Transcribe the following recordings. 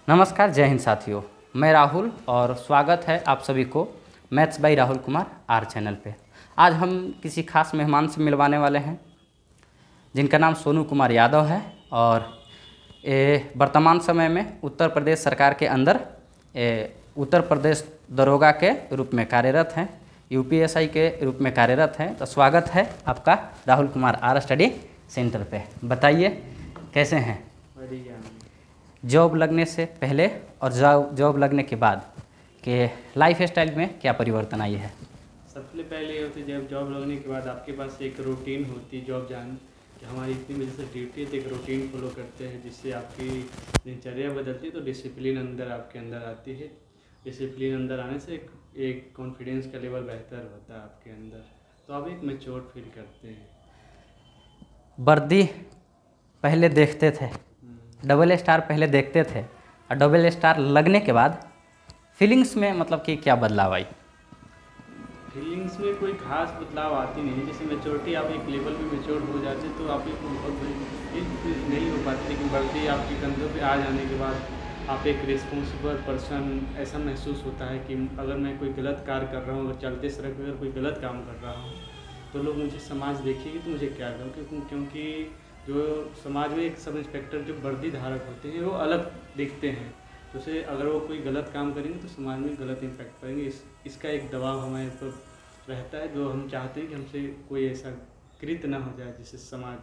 नमस्कार, जय हिंद साथियों। मैं राहुल और स्वागत है आप सभी को maths by Rahul Kumar our channel पे। आज हम किसी खास मेहमान से मिलवाने वाले हैं जिनका नाम सोनू कुमार यादव है और ये वर्तमान समय में उत्तर प्रदेश सरकार के अंदर उत्तर प्रदेश दरोगा के रूप में कार्यरत हैं, यूपीएसआई के रूप में कार्यरत हैं। तो स्वागत है आपका Rahul Kumar R study centre पे। बताइए कैसे हैं? जॉब लगने से पहले और जॉब लगने के बाद के लाइफ स्टाइल में क्या परिवर्तन आई है? सबसे पहले ये होती है जब जॉब लगने के बाद आपके पास एक रूटीन होती है। जॉब जान कि हमारी इतनी बजे से ड्यूटी है तो एक रूटीन फॉलो करते हैं जिससे आपकी दिनचर्या बदलती है, तो डिसिप्लिन अंदर आपके अंदर आती है। डिसिप्लिन अंदर आने से एक कॉन्फिडेंस का लेवल बेहतर होता है आपके अंदर, तो आप एक मैच्योर फील करते हैं। वर्दी पहले देखते थे, डबल स्टार पहले देखते थे और डबल स्टार लगने के बाद फीलिंग्स में मतलब कि क्या बदलाव आई? फीलिंग्स में कोई खास बदलाव आती नहीं है। जैसे मैच्योरिटी आप एक लेवल पे मैच्योर हो जाते तो आप एक बहुत बड़ी नहीं हो पाती, लेकिन वर्दी आपके कंधों पे आ जाने के बाद आप एक रिस्पॉन्सिबल पर्सन ऐसा महसूस होता है कि अगर मैं कोई गलत कार्य कर रहा हूँ, अगर चलते सड़क पर अगर कोई गलत काम कर रहा हूँ तो लोग मुझे समाज देखेगी तो मुझे क्या करूँ, क्योंकि जो समाज में एक सब इंस्पेक्टर जो वर्दी धारक होते हैं वो अलग दिखते हैं। तो उसे अगर वो कोई गलत काम करेंगे तो समाज में गलत इम्पैक्ट करेंगे। इसका एक दबाव हमारे ऊपर रहता है, जो हम चाहते हैं कि हमसे कोई ऐसा कृत्य ना हो जाए जिससे समाज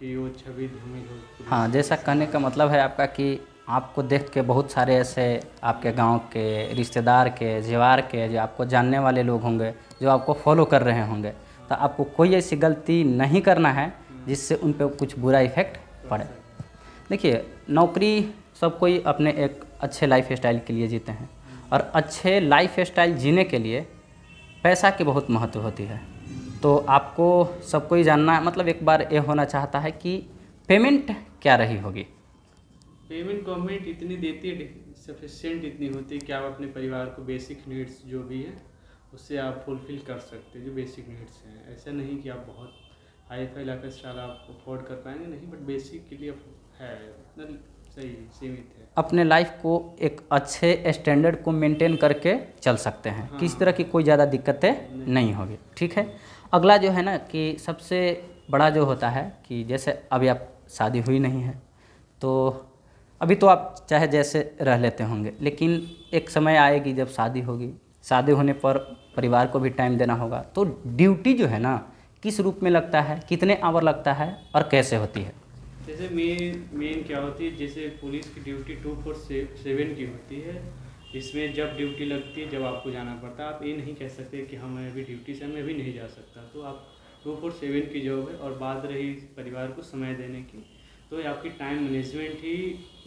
की वो छवि धूमिल हो। हाँ, जैसा कहने का मतलब है आपका कि आपको देख के बहुत सारे ऐसे आपके गांव के, रिश्तेदार के, जीवार के, जो आपको जानने वाले लोग होंगे, जो आपको फॉलो कर रहे होंगे, तो आपको कोई ऐसी गलती नहीं करना है जिससे उन पर कुछ बुरा इफ़ेक्ट पड़े। देखिए, नौकरी सब कोई अपने एक अच्छे लाइफ स्टाइल के लिए जीते हैं और अच्छे लाइफ स्टाइल जीने के लिए पैसा की बहुत महत्व होती है। तो आपको सबको ही जानना मतलब एक बार ये होना चाहता है कि पेमेंट क्या रही होगी? पेमेंट गवर्नमेंट इतनी देती है, सफिशिएंट इतनी होती है कि आप अपने परिवार को बेसिक नीड्स जो भी है उससे आप फुलफ़िल कर सकते हैं। जो बेसिक नीड्स हैं, ऐसा नहीं कि आप बहुत हाई फाई लाइफ स्टाइल आप अफोर्ड कर पाएंगे, नहीं, बट बेसिक के लिए है इतना सही सीमित है। अपने लाइफ को एक अच्छे स्टैंडर्ड को मेंटेन करके चल सकते हैं। हाँ। किसी तरह की कोई ज़्यादा दिक्कतें नहीं होगी। ठीक है, अगला जो है ना कि सबसे बड़ा जो होता है कि जैसे अभी आप शादी हुई नहीं है तो अभी तो आप चाहे जैसे रह लेते होंगे, लेकिन एक समय आएगी जब शादी होगी। शादी होने पर परिवार को भी टाइम देना होगा। तो ड्यूटी जो है ना किस रूप में लगता है, कितने आवर लगता है और कैसे होती है? जैसे मेन क्या होती है, जैसे पुलिस की ड्यूटी 247 की होती है। इसमें जब ड्यूटी लगती है जब आपको जाना पड़ता है। आप ये नहीं कह सकते कि हम अभी ड्यूटी से मैं अभी नहीं जा सकता, तो आप 247 की जॉब है। और बात रही परिवार को समय देने की, तो ये आपकी टाइम मैनेजमेंट ही,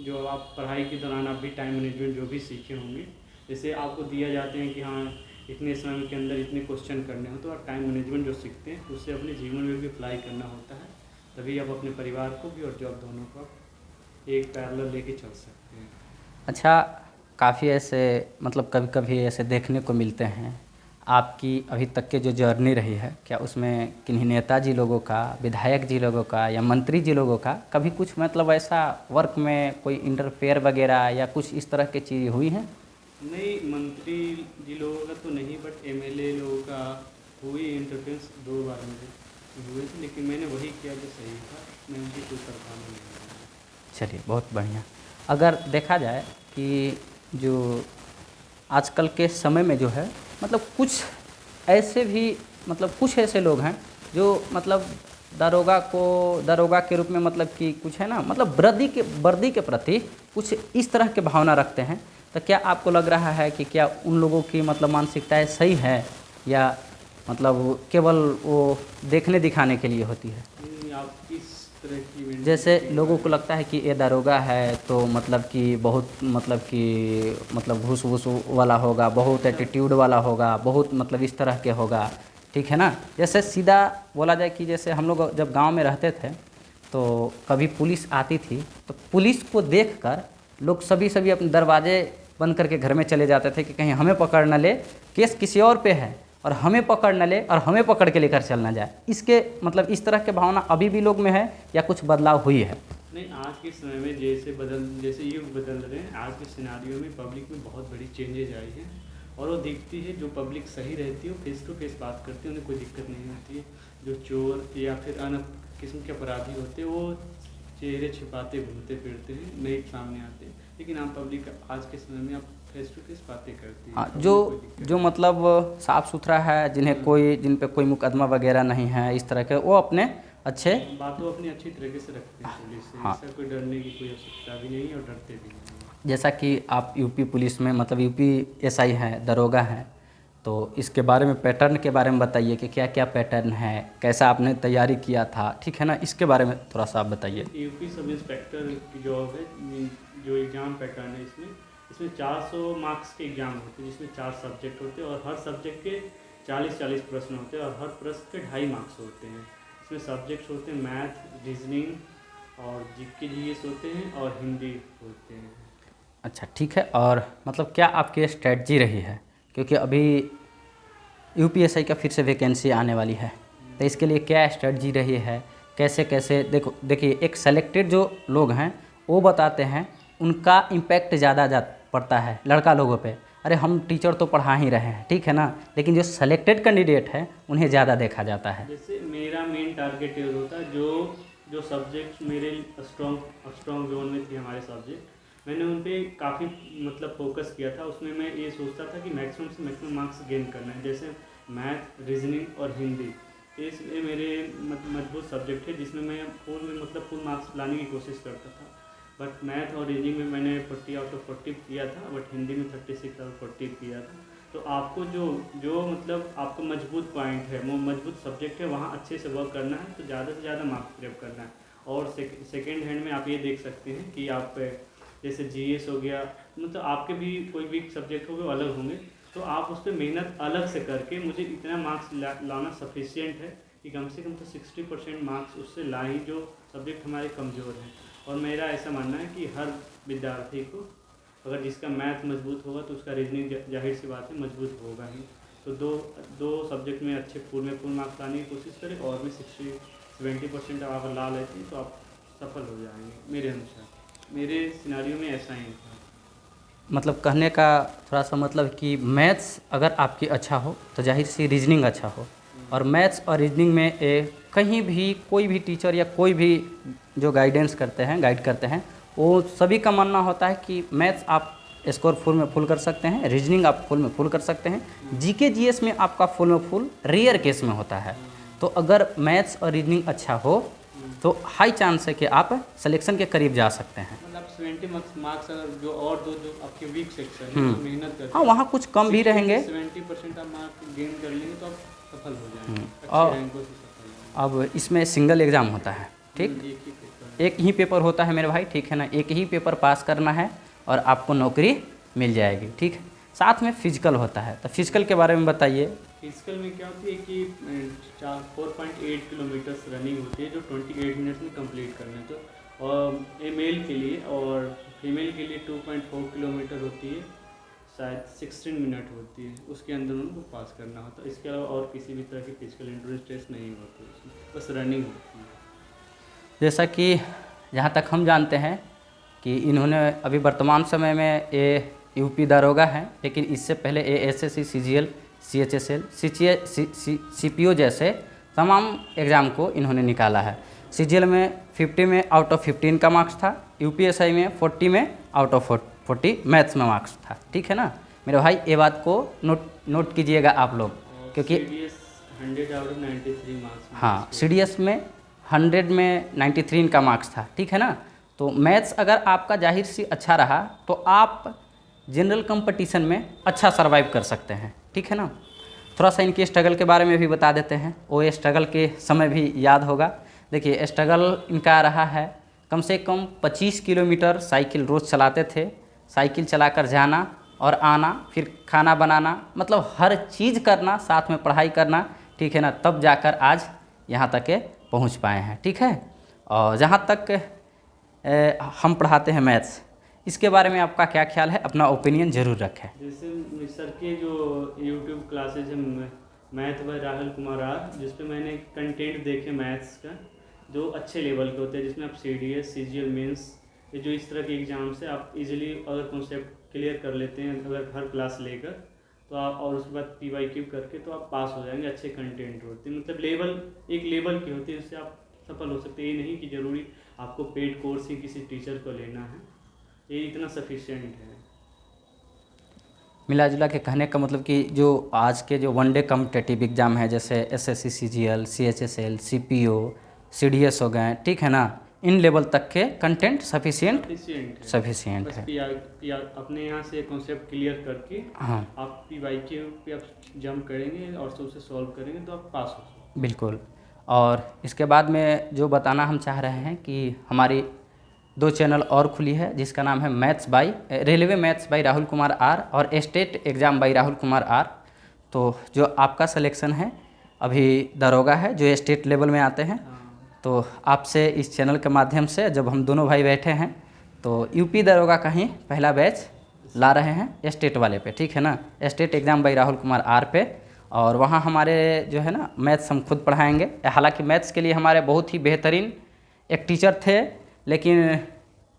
जो आप पढ़ाई के दौरान आप भी टाइम मैनेजमेंट जो भी सीखे होंगे, जैसे आपको दिया जाते हैं कि हाँ इतने समय के अंदर इतने क्वेश्चन करने हो, तो आप टाइम मैनेजमेंट जो सीखते हैं उससे अपने जीवन में भी अप्लाई करना होता है। तभी आप अपने परिवार को भी और जॉब दोनों को एक पैरेलल लेके चल सकते हैं। अच्छा, काफ़ी ऐसे मतलब कभी कभी ऐसे देखने को मिलते हैं। आपकी अभी तक के जो जर्नी रही है, क्या उसमें किन्हीं नेताजी लोगों का, विधायक जी लोगों का या मंत्री जी लोगों का कभी कुछ मतलब ऐसा वर्क में कोई इंटरफेयर वगैरह या कुछ इस तरह की चीज़ हुई हैं? नहीं, मंत्री जी लोगों का तो नहीं, बट एमएलए लोगों का हुई इंटरफेरेंस 2 बार मुझे हुए थे, लेकिन मैंने वही किया जो सही था। मैं उनकी कोई तरफा नहीं किया। चलिए, बहुत बढ़िया। अगर देखा जाए कि जो आजकल के समय में जो है मतलब कुछ ऐसे भी मतलब कुछ ऐसे लोग हैं जो मतलब दरोगा के रूप में मतलब कि कुछ है ना मतलब वर्दी के प्रति कुछ इस तरह के भावना रखते हैं। तो क्या आपको लग रहा है कि क्या उन लोगों की मतलब मानसिकताएं सही है या मतलब केवल वो देखने दिखाने के लिए होती है? आप किस तरह की, जैसे लोगों को लगता है कि ये दरोगा है तो मतलब कि बहुत मतलब घूस वूस वाला होगा, बहुत एटीट्यूड वाला होगा, बहुत मतलब इस तरह के होगा। ठीक है ना, जैसे सीधा बोला जाए कि जैसे हम लोग जब गांव में रहते थे तो कभी पुलिस आती थी तो पुलिस को देखकर लोग सभी अपने दरवाजे बंद करके घर में चले जाते थे कि कहीं हमें पकड़ न ले, केस किसी और पे है और हमें पकड़ न ले और हमें पकड़ के लेकर चल ना जाए। इसके मतलब इस तरह के भावना अभी भी लोग में है या कुछ बदलाव हुई है? नहीं, आज के समय में जैसे युग बदल रहे हैं, आज के सिनारियो में पब्लिक में बहुत बड़ी चेंजेज आई हैं और वो दिखती है। जो पब्लिक सही रहती है वो फेस टू फेस बात करती है, उन्हें कोई दिक्कत नहीं होती है। जो चोर या फिर अन्य किस्म के अपराधी होते हैं वो चेहरे छिपाते घूमते फिरते हैं, नहीं सामने आते। लेकिन आम पब्लिक आज के समय में आप फेस टू फेस बातें करती है। हाँ, जो मतलब साफ़ सुथरा है, जिन पे कोई मुकदमा वगैरह नहीं है, इस तरह के, वो अपने अच्छे बातों अपनी अच्छी तरीके से रखते हैं पुलिस से। हाँ। इससे कोई डरने की कोई आवश्यकता भी नहीं है और डरते भी नहीं हैं। जैसा कि आप यूपी पुलिस में मतलब यूपी एसआई हैं, दरोगा हैं, तो इसके बारे में पैटर्न के बारे में बताइए कि क्या क्या पैटर्न है, कैसा आपने तैयारी किया था, ठीक है ना, इसके बारे में थोड़ा सा आप बताइए। यूपी सब इंस्पेक्टर की जॉब है। जो एग्ज़ाम पैटर्न है इसमें 400 मार्क्स के एग्ज़ाम होते हैं, जिसमें 4 सब्जेक्ट होते हैं और हर सब्जेक्ट के 40-40 प्रश्न होते हैं और हर प्रश्न के 2.5 मार्क्स होते हैं। इसमें सब्जेक्ट्स होते हैं मैथ, रीजनिंग और जीके जीएस होते हैं और हिंदी होते हैं। अच्छा, ठीक है। और मतलब क्या आपकी स्ट्रेटजी रही है, क्योंकि अभी यूपीएसआई का फिर से वैकेंसी आने वाली है, तो इसके लिए क्या स्ट्रेटजी रही है, कैसे कैसे? देखिए, एक सेलेक्टेड जो लोग हैं वो बताते हैं, उनका इम्पैक्ट ज़्यादा पड़ता है लड़का लोगों पे। अरे हम टीचर तो पढ़ा ही रहे हैं, ठीक है ना, लेकिन जो सेलेक्टेड कैंडिडेट है उन्हें ज़्यादा देखा जाता है। जैसे मेरा मेन टारगेट ये होता है, जो सब्जेक्ट मेरे स्ट्रॉन्ग जोन में थे हमारे सब्जेक्ट, मैंने उन पर काफ़ी मतलब फोकस किया था। उसमें मैं ये सोचता था कि मैक्सिमम से मैक्सिमम मार्क्स गेन करना है। जैसे मैथ, रीजनिंग और हिंदी, ये मेरे मजबूत सब्जेक्ट है, जिसमें मैं फुल मार्क्स लाने की कोशिश करता था। बट मैथ और रीजनिंग में मैंने 40 आउट ऑफ 40 किया था, बट हिंदी में 36 आउट ऑफ 40 किया था। तो आपको जो मतलब आपका मजबूत पॉइंट है, वो मजबूत सब्जेक्ट है, वहाँ अच्छे से वर्क करना है, तो ज़्यादा से ज़्यादा मार्क्स ग्रैब करना है। और सेकेंड हैंड में आप ये देख सकते हैं कि आप जैसे जीएस हो गया, मतलब आपके भी कोई वीक सब्जेक्ट होंगे, अलग होंगे, तो आप उस पर मेहनत अलग से करके मुझे इतना मार्क्स लाना सफिशियंट है कि कम से कम तो 60% मार्क्स उससे लाएँ जो सब्जेक्ट हमारे कमज़ोर हैं। और मेरा ऐसा मानना है कि हर विद्यार्थी को, अगर जिसका मैथ मजबूत होगा तो उसका रीजनिंग जाहिर सी बात है मजबूत होगा ही। तो दो सब्जेक्ट में अच्छे फुल मार्क्स लाने की कोशिश करें और भी 60-70% आप ला लेते हैं तो आप सफल हो जाएंगे। मेरे अनुसार, मेरे सिनारियों में ऐसा ही था। मतलब कहने का थोड़ा सा मतलब कि मैथ्स अगर आपकी अच्छा हो तो जाहिर सी रीजनिंग अच्छा हो, और मैथ्स और रीजनिंग में कहीं भी कोई भी टीचर या कोई भी जो गाइड करते हैं, वो सभी का मानना होता है कि मैथ्स आप स्कोर फुल में फुल कर सकते हैं, रीजनिंग आप फुल में फुल कर सकते हैं, जीके जीएस में आपका फुल में फुल रेयर केस में होता है। तो अगर मैथ्स और रीजनिंग अच्छा हो तो हाई चांस है कि आप सिलेक्शन के करीब जा सकते हैं। मतलब 70 मार्क्स अगर जो आपके वीक सेक्शन है तो मेहनत करते हैं, हाँ, वहाँ कुछ कम भी रहेंगे। 70% आप मार्क्स गेन कर लेंगे तो आप सफल हो जाएंगे, और अच्छे रैंकों से सफल हो जाएंगे। अब इसमें सिंगल एग्ज़ाम होता है, ठीक, एक ही पेपर। एक ही पेपर होता है मेरे भाई, ठीक है ना, एक ही पेपर पास करना है और आपको नौकरी मिल जाएगी, ठीक है। साथ में फिजिकल होता है, तो फिजिकल के बारे में बताइए। फिजिकल में क्या होती है कि 4.8 किलोमीटर्स रनिंग होती है, जो 28 मिनट्स में कंप्लीट करना है। तो और मेल के लिए और फीमेल के लिए 2.4 किलोमीटर होती है, शायद 16 मिनट होती है, उसके अंदर उनको पास करना होता है। इसके अलावा और किसी भी तरह की फिजिकल एंड्योरेंस टेस्ट नहीं होती उसमें, बस रनिंग होती है। जैसा कि जहाँ तक हम जानते हैं कि इन्होंने अभी वर्तमान समय में ये यूपी दारोगा हैं, लेकिन इससे पहले एएसएससी, सीजीएल, सीएचएसएल, सीपीओ जैसे तमाम एग्ज़ाम को इन्होंने निकाला है। सीजीएल में 50 में आउट ऑफ 15 का मार्क्स था, यूपीएसआई में 40 में आउट ऑफ 40 मैथ्स में मार्क्स था, ठीक है ना मेरे भाई। ये बात को नोट कीजिएगा आप लोग, क्योंकि 100 आउट ऑफ 93 मार्क्स। हाँ, सीडीएस में 100 में 93 का मार्क्स था, ठीक है ना। तो मैथ्स अगर आपका जाहिर सी अच्छा रहा तो आप जनरल कंपटीशन में अच्छा सर्वाइव कर सकते हैं, ठीक है ना। थोड़ा सा इनके स्ट्रगल के बारे में भी बता देते हैं, वो स्ट्रगल के समय भी याद होगा। देखिए, स्ट्रगल इनका रहा है, कम से कम 25 किलोमीटर साइकिल रोज़ चलाते थे। साइकिल चलाकर जाना और आना, फिर खाना बनाना, मतलब हर चीज़ करना, साथ में पढ़ाई करना, ठीक है ना, तब जाकर आज यहाँ तक के पहुँच पाए हैं, ठीक है। और जहाँ तक हम पढ़ाते हैं मैथ्स, इसके बारे में आपका क्या ख्याल है, अपना ओपिनियन ज़रूर रखें। जैसे सर के जो यूट्यूब क्लासेज है math by Rahul Kumar R, जिस पे मैंने कंटेंट देखे मैथ्स का, जो अच्छे लेवल के होते हैं, जिसमें आप CDS, CGL मेंस, ये जो इस तरह के एग्ज़ाम से आप इजीली अगर कॉन्सेप्ट क्लियर कर लेते हैं अगर हर क्लास लेकर, तो आप और उसके बाद PYQ करके तो आप पास हो जाएंगे। अच्छे कंटेंट होते हैं, मतलब लेवल एक लेवल की होती है, उससे आप सफल हो सकते हैं। ये नहीं कि ज़रूरी आपको पेड कोर्स ही किसी टीचर को लेना है, ये इतना सफिशिएंट है। मिला जुला के कहने का मतलब कि जो आज के जो वनडे कॉम्पिटिटिव एग्ज़ाम है, जैसे SSC CGL, CHSL, CPO, CDS हो गए, ठीक है ना, इन लेवल तक के कंटेंट सफिशिएंट सफिशिएंट है। अपने यहाँ से कॉन्सेप्ट क्लियर करके हाँ आप PYQ पे आप जंप करेंगे और उसे सॉल्व करेंगे तो आप पास हो सकते बिल्कुल। और इसके बाद में जो बताना हम चाह रहे हैं कि हमारी 2 चैनल और खुली है, जिसका नाम है railway maths by Rahul Kumar R और state exam by Rahul Kumar R. तो जो आपका सिलेक्शन है अभी दरोगा है, जो स्टेट लेवल में आते हैं। तो आपसे इस चैनल के माध्यम से जब हम दोनों भाई बैठे हैं तो यूपी दरोगा का ही पहला बैच ला रहे हैं स्टेट वाले पे, ठीक है ना, state exam by Rahul Kumar R पे। और वहाँ हमारे जो है ना मैथ्स हम खुद पढ़ाएंगे। हालांकि मैथ्स के लिए हमारे बहुत ही बेहतरीन एक टीचर थे, लेकिन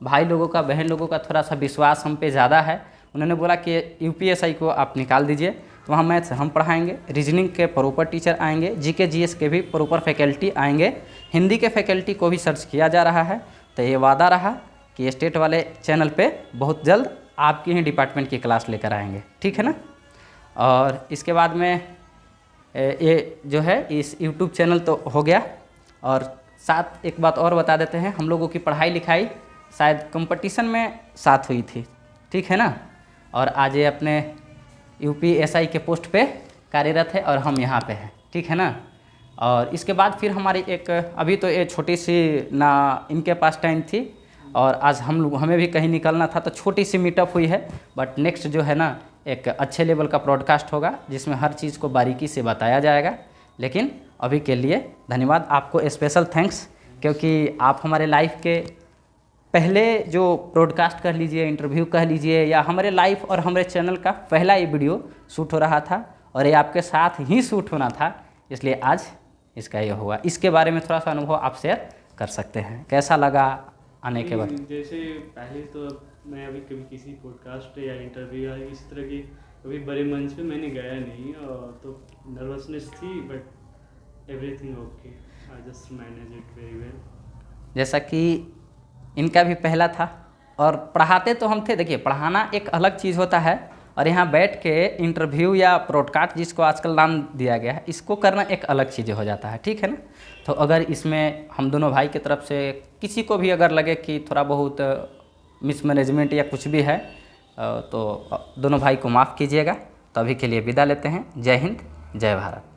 भाई लोगों का, बहन लोगों का थोड़ा सा विश्वास हम पे ज़्यादा है। उन्होंने बोला कि UPSI को आप निकाल दीजिए, तो वहाँ मैथ्स हम पढ़ाएंगे, रीजनिंग के प्रॉपर टीचर आएंगे, GK GS के भी प्रॉपर फैकल्टी आएंगे, हिंदी के फैकल्टी को भी सर्च किया जा रहा है। तो ये वादा रहा कि स्टेट वाले चैनल पे बहुत जल्द आपकी ही डिपार्टमेंट की क्लास लेकर आएंगे, ठीक है ना। और इसके बाद में ये जो है इस YouTube चैनल तो हो गया। और साथ एक बात और बता देते हैं, हम लोगों की पढ़ाई लिखाई शायद कंपटीशन में साथ हुई थी, ठीक है ना। और आज ये अपने UPSI के पोस्ट पे कार्यरत है और हम यहाँ पे हैं, ठीक है ना। और इसके बाद फिर हमारी एक, अभी तो ये छोटी सी ना इनके पास टाइम थी और आज हमें भी कहीं निकलना था, तो छोटी सी मीटअप हुई है। बट नेक्स्ट जो है ना एक अच्छे लेवल का ब्रॉडकास्ट होगा, जिसमें हर चीज़ को बारीकी से बताया जाएगा। लेकिन अभी के लिए धन्यवाद, आपको स्पेशल थैंक्स, क्योंकि आप हमारे लाइफ के पहले जो ब्रॉडकास्ट कह लीजिए, इंटरव्यू कह लीजिए, या हमारे लाइफ और हमारे चैनल का पहला ये वीडियो शूट हो रहा था और ये आपके साथ ही शूट होना था, इसलिए आज इसका ये हुआ। इसके बारे में थोड़ा सा अनुभव आप शेयर कर सकते हैं, कैसा लगा आने के बाद? जैसे पहले तो मैं अभी कभी किसी पॉडकास्ट या इंटरव्यू या इस तरह की कभी बड़े मंच पे मैंने गया नहीं, और तो नर्वसनेस थी, but everything okay, I just manage it very well. जैसा कि इनका भी पहला था और पढ़ाते तो हम थे। देखिए, पढ़ाना एक अलग चीज़ होता है और यहाँ बैठ के इंटरव्यू या ब्रॉडकास्ट, जिसको आजकल नाम दिया गया है, इसको करना एक अलग चीज़ हो जाता है, ठीक है ना। तो अगर इसमें हम दोनों भाई की तरफ से किसी को भी अगर लगे कि थोड़ा बहुत मिसमैनेजमेंट या कुछ भी है, तो दोनों भाई को माफ़ कीजिएगा। तो अभी के लिए विदा लेते हैं। जय हिंद, जय भारत।